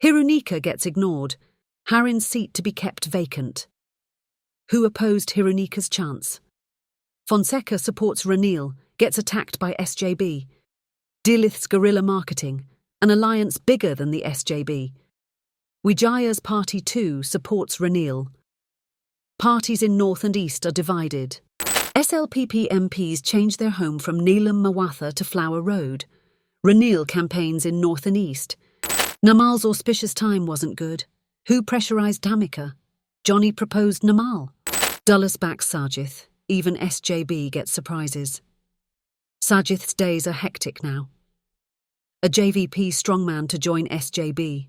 Hirunika gets ignored. Harin's seat to be kept vacant. Who opposed Hirunika's chance? Fonseka supports Ranil, gets attacked by SJB. Dilith's guerrilla marketing, an alliance bigger than the SJB. Wijaya's party too supports Ranil. Parties in North and East are divided. SLPP MPs change their home from Neelam Mawatha to Flower Road. Ranil campaigns in North and East. Namal's auspicious time wasn't good. Who pressurised Damika? Johnny proposed Namal. Dulles backs Sajith. Even SJB gets surprises. Sajith's days are hectic now. A JVP strongman to join SJB.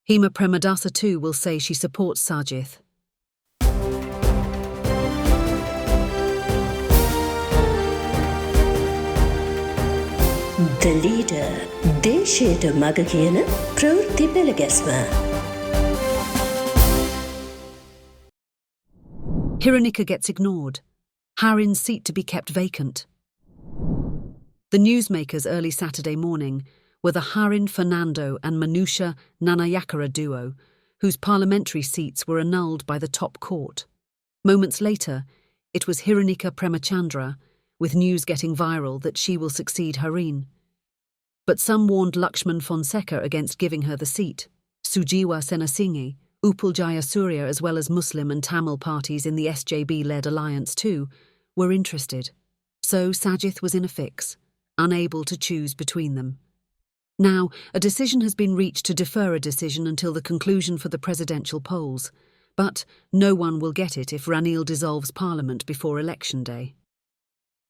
Hema Premadasa too will say she supports Sajith. The leader, දේශයට මග කියන ප්‍රවෘත්ති පෙළගැස්ම. Hirunika gets ignored. Harin's seat to be kept vacant. The newsmakers early Saturday morning were the Harin Fernando and Manusha Nanayakara duo, whose parliamentary seats were annulled by the top court. Moments later, it was Hirunika Premachandra, with news getting viral that she will succeed Harin. But some warned Lakshman Fonseka against giving her the seat. Sujiwa Senasinghe, Upul Jayasuriya, as well as Muslim and Tamil parties in the SJB-led alliance too, were interested. So Sajith was in a fix, unable to choose between them. Now, a decision has been reached to defer a decision until the conclusion for the presidential polls, but no one will get it if Ranil dissolves parliament before election day.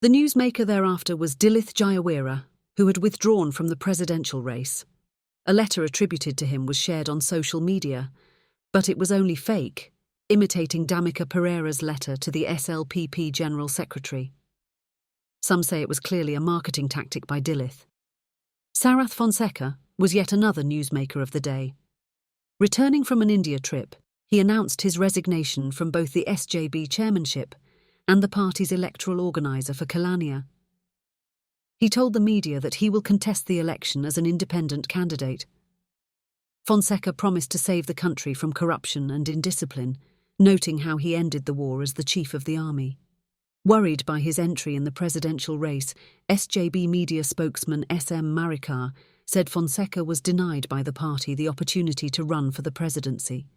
The newsmaker thereafter was Dilith Jayaweera, who had withdrawn from the presidential race. A letter attributed to him was shared on social media, but it was only fake, imitating Damika Pereira's letter to the SLPP General Secretary. Some say it was clearly a marketing tactic by Dilith. Sarath Fonseka was yet another newsmaker of the day. Returning from an India trip, he announced his resignation from both the SJB chairmanship and the party's electoral organiser for Kelaniya. He told the media that he will contest the election as an independent candidate. Fonseka promised to save the country from corruption and indiscipline, noting how he ended the war as the chief of the army. Worried by his entry in the presidential race, SJB media spokesman SM Marikar said Fonseka was denied by the party the opportunity to run for the presidency.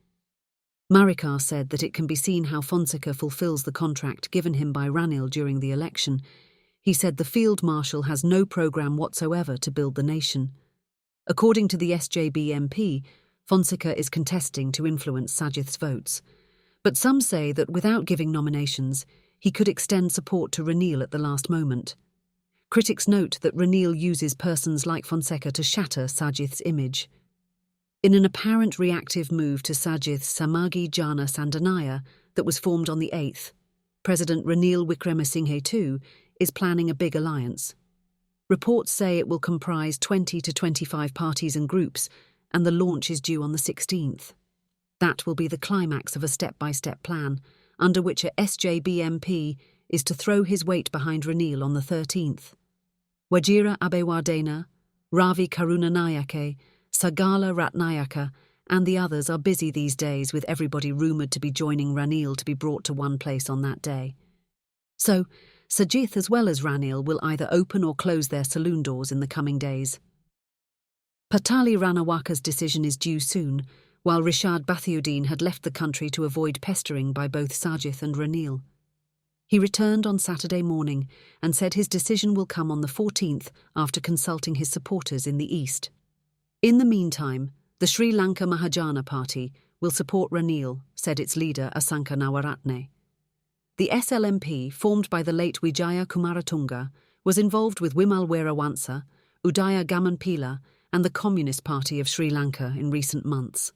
Marikar said that it can be seen how Fonseka fulfills the contract given him by Ranil during the election. He said the field marshal has no programme whatsoever to build the nation. According to the SJB MP, Fonseka is contesting to influence Sajith's votes. But some say that without giving nominations, he could extend support to Ranil at the last moment. Critics note that Ranil uses persons like Fonseka to shatter Sajith's image. In an apparent reactive move to Sajith's Samagi Jana Sandanaya that was formed on the 8th, President Ranil Wickremesinghe too is planning a big alliance. Reports say it will comprise 20 to 25 parties and groups, and the launch is due on the 16th. That will be the climax of a step-by-step plan, under which a SJB MP is to throw his weight behind Ranil on the 13th. Wajira Abewardena, Ravi Karunanayake, Sagala Ratnayaka, and the others are busy these days with everybody rumoured to be joining Ranil to be brought to one place on that day. So, Sajith as well as Ranil will either open or close their saloon doors in the coming days. Patali Ranawaka's decision is due soon, while Rishad Bathiuddin had left the country to avoid pestering by both Sajith and Ranil. He returned on Saturday morning and said his decision will come on the 14th after consulting his supporters in the East. In the meantime, the Sri Lanka Mahajana Party will support Ranil, said its leader Asanka Nawaratne. The SLMP, formed by the late Wijaya Kumaratunga, was involved with Wimal Weerawansa, Udaya Gamanpila, and the Communist Party of Sri Lanka in recent months.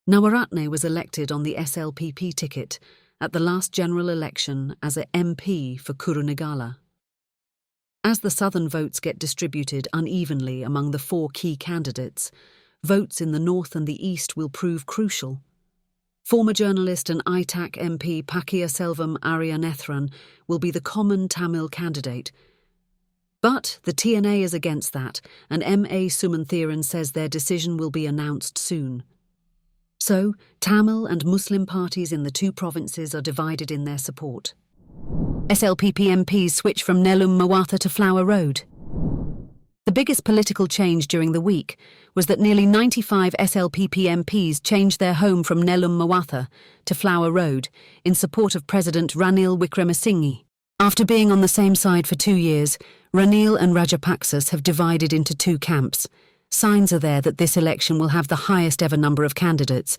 Nawaratne was elected on the SLPP ticket at the last general election as a MP for Kurunegala. As the southern votes get distributed unevenly among the 4 key candidates, votes in the north and the east will prove crucial. Former journalist and ITAC MP Pakia Selvam Aryanethran will be the common Tamil candidate, But the TNA is against that, and MA Sumanthiran says their decision will be announced soon. So, Tamil and Muslim parties in the two provinces are divided in their support. SLPP MPs switch from Nelam Mawatha to Flower Road. The biggest political change during the week was that nearly 95 SLPP MPs changed their home from Nelam Mawatha to Flower Road in support of President Ranil Wickremesinghe. After being on the same side for 2 years, Ranil and Rajapaksa have divided into two camps. Signs are there that this election will have the highest ever number of candidates,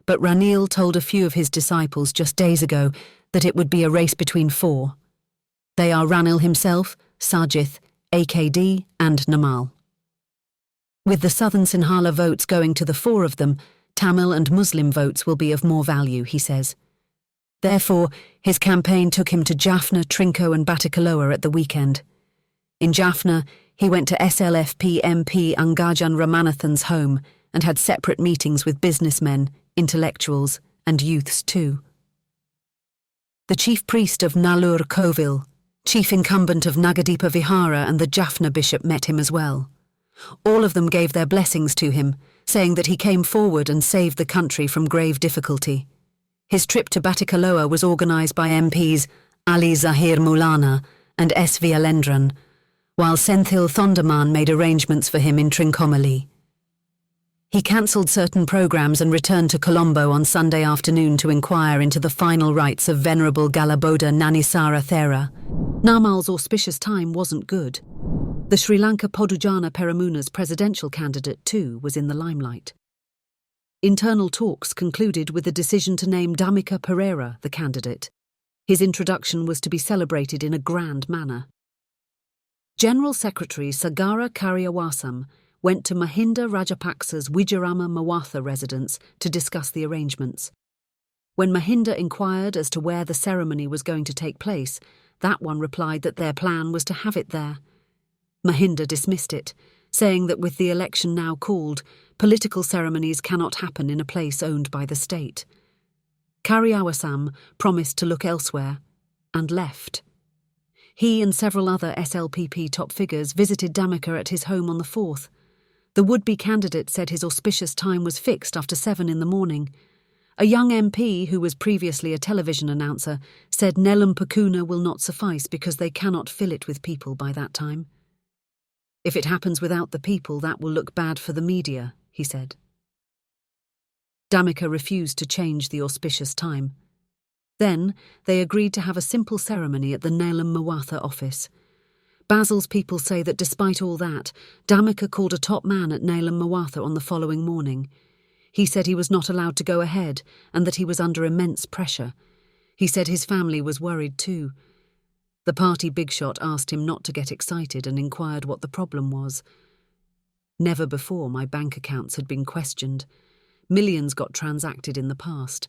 but Ranil told a few of his disciples just days ago that it would be a race between 4. They are Ranil himself, Sajith, AKD and Namal. With the southern Sinhala votes going to the 4 of them, Tamil and Muslim votes will be of more value, he says. Therefore, his campaign took him to Jaffna, Trinco and Batticaloa at the weekend. In Jaffna, he went to SLFP MP Angajan Ramanathan's home and had separate meetings with businessmen, intellectuals and youths too. The chief priest of Nallur Kovil, chief incumbent of Nagadeepa Vihara and the Jaffna bishop met him as well. All of them gave their blessings to him, saying that he came forward and saved the country from grave difficulty. His trip to Batticaloa was organised by MPs Ali Zahir Mulana and S.V. Alendran, while Senthil Thondaman made arrangements for him in Trincomalee. He cancelled certain programmes and returned to Colombo on Sunday afternoon to inquire into the final rites of Venerable Galaboda Nanisara Thera. Namal's auspicious time wasn't good. The Sri Lanka Podujana Peramuna's presidential candidate too was in the limelight. Internal talks concluded with the decision to name Dhammika Pereira the candidate. His introduction was to be celebrated in a grand manner. General Secretary Sagara Karyawasam went to Mahinda Rajapaksa's Wijayarama Mawatha residence to discuss the arrangements. When Mahinda inquired as to where the ceremony was going to take place, that one replied that their plan was to have it there. Mahinda dismissed it, saying that with the election now called, political ceremonies cannot happen in a place owned by the state. Karyawasam promised to look elsewhere, and left. He and several other SLPP top figures visited Dhammika at his home on the 4th. The would-be candidate said his auspicious time was fixed after 7 in the morning. A young MP, who was previously a television announcer, said Nelam Pakuna will not suffice because they cannot fill it with people by that time. If it happens without the people, that will look bad for the media, he said. Dhammika refused to change the auspicious time. Then, they agreed to have a simple ceremony at the Nelam Mawatha office. Basil's people say that despite all that, Dhammika called a top man at Nelam Mawatha on the following morning. He said he was not allowed to go ahead and that he was under immense pressure. He said his family was worried too. The party big shot asked him not to get excited and inquired what the problem was. Never before my bank accounts had been questioned. Millions got transacted in the past.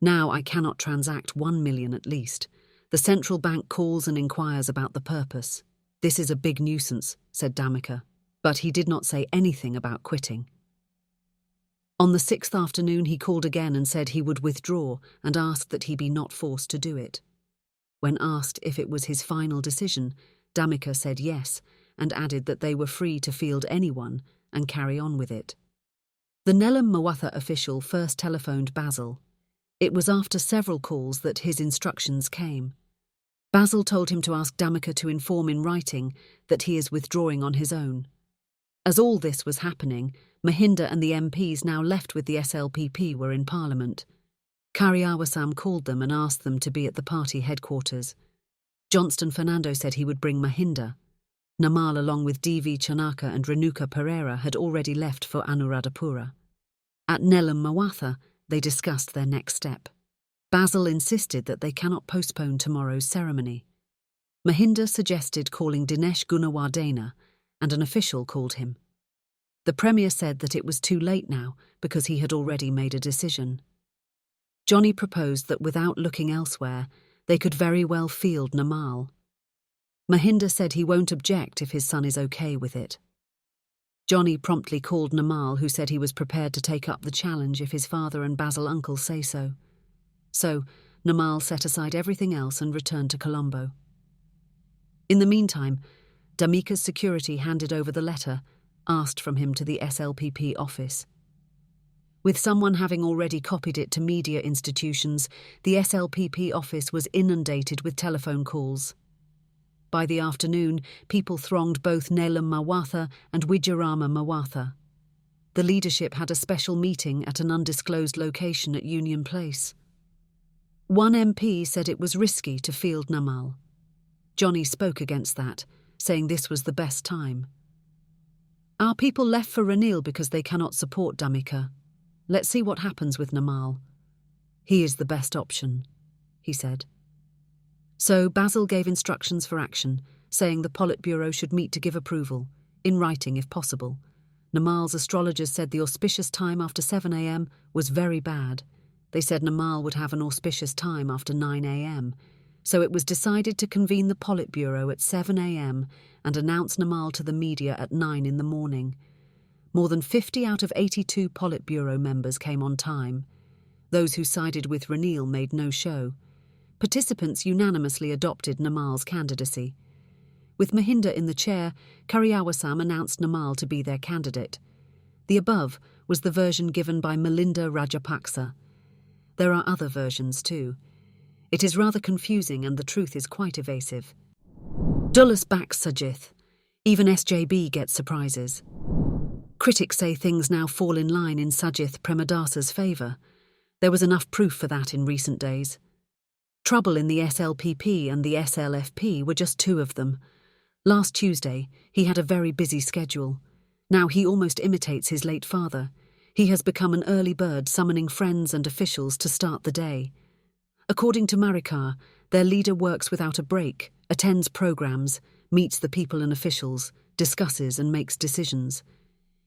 Now I cannot transact 1 million at least. The central bank calls and inquires about the purpose. This is a big nuisance, said Dhammika, but he did not say anything about quitting. On the 6th afternoon he called again and said he would withdraw and asked that he be not forced to do it. When asked if it was his final decision, Dhammika said yes and added that they were free to field anyone and carry on with it. The Nelam Mawatha official first telephoned Basil. It was after several calls that his instructions came. Basil told him to ask Dhammika to inform in writing that he is withdrawing on his own. As all this was happening, Mahinda and the MPs now left with the SLPP were in Parliament. Karyawasam called them and asked them to be at the party headquarters. Johnston Fernando said he would bring Mahinda. Namal, along with D.V. Chanaka and Renuka Pereira, had already left for Anuradhapura. At Nelam Mawatha, they discussed their next step. Basil insisted that they cannot postpone tomorrow's ceremony. Mahinda suggested calling Dinesh Gunawardena, and an official called him. The Premier said that it was too late now because he had already made a decision. Johnny proposed that without looking elsewhere, they could very well field Namal. Mahinda said he won't object if his son is okay with it. Johnny promptly called Namal, who said he was prepared to take up the challenge if his father and Basil uncle say so. So, Namal set aside everything else and returned to Colombo. In the meantime, Dhamika's security handed over the letter, asked from him to the SLPP office. With someone having already copied it to media institutions, the SLPP office was inundated with telephone calls. By the afternoon, people thronged both Nelam Mawatha and Wijayarama Mawatha. The leadership had a special meeting at an undisclosed location at Union Place. One MP said it was risky to field Namal. Johnny spoke against that, saying this was the best time. Our people left for Ranil because they cannot support Dhamika. Let's see what happens with Namal. He is the best option, he said. So Basil gave instructions for action, saying the Politburo should meet to give approval, in writing if possible. Namal's astrologers said the auspicious time after 7 a.m. was very bad. They said Namal would have an auspicious time after 9 a.m., so it was decided to convene the Politburo at 7 a.m. and announce Namal to the media at 9 in the morning. More than 50 out of 82 Politburo members came on time. Those who sided with Ranil made no show. Participants unanimously adopted Namal's candidacy. With Mahinda in the chair, Karyawasam announced Namal to be their candidate. The above was the version given by Melinda Rajapaksa. There are other versions too. It is rather confusing and the truth is quite evasive. Dulles backs Sajith. Even SJB gets surprises. Critics say things now fall in line in Sajith Premadasa's favour. There was enough proof for that in recent days. Trouble in the SLPP and the SLFP were just two of them. Last Tuesday, he had a very busy schedule. Now he almost imitates his late father. He has become an early bird, summoning friends and officials to start the day. According to Marikar, their leader works without a break, attends programs, meets the people and officials, discusses and makes decisions.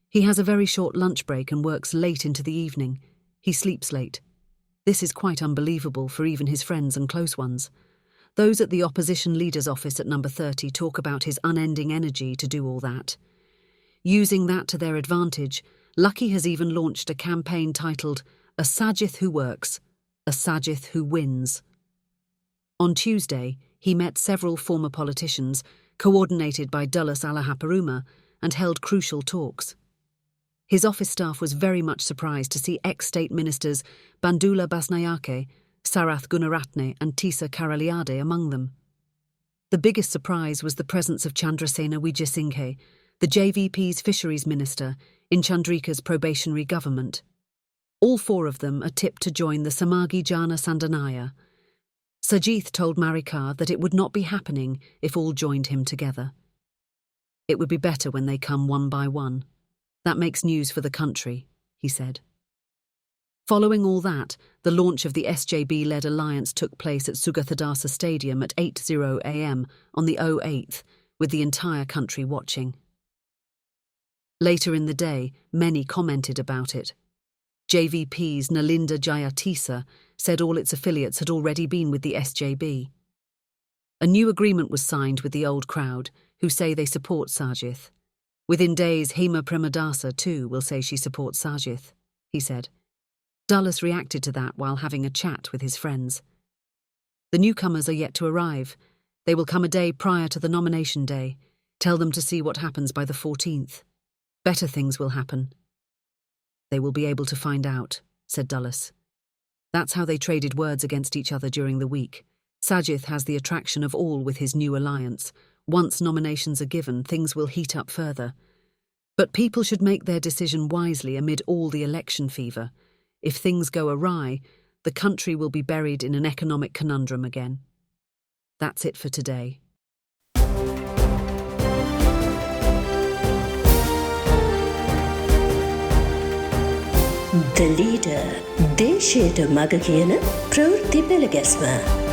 He has a very short lunch break and works late into the evening. He sleeps late. This is quite unbelievable for even his friends and close ones. Those at the opposition leader's office at number 30 talk about his unending energy to do all that. Using that to their advantage, Lucky has even launched a campaign titled A Sajith Who Works, A Sajith Who Wins. On Tuesday, he met several former politicians, coordinated by Dulles Alahaparuma, and held crucial talks. His office staff was very much surprised to see ex-state ministers Bandula Basnayake, Sarath Gunaratne and Tisa Karaliade among them. The biggest surprise was the presence of Chandrasena Wijayasinghe, the JVP's fisheries minister, in Chandrika's probationary government. All four of them are tipped to join the Samagi Jana Sandanaya. Sajith told Marikar that it would not be happening if all joined him together. It would be better when they come one by one. That makes news for the country, he said. Following all that, the launch of the SJB-led alliance took place at Sugathadasa Stadium at 8:00 a.m. on the 08th, with the entire country watching. Later in the day, many commented about it. JVP's Nalinda Jayatisa said all its affiliates had already been with the SJB. A new agreement was signed with the old crowd, who say they support Sajith. Within days, Hema Premadasa too will say she supports Sajith, he said. Dulles reacted to that while having a chat with his friends. The newcomers are yet to arrive. They will come a day prior to the nomination day. Tell them to see what happens by the 14th. Better things will happen. They will be able to find out, said Dulles. That's how they traded words against each other during the week. Sajith has the attraction of all with his new alliance. Once nominations are given, things will heat up further. But people should make their decision wisely amid all the election fever. If things go awry, the country will be buried in an economic conundrum again. That's it for today. The Leader, දේශයට මග කියන ප්‍රවෘත්ති පෙළගැස්ම.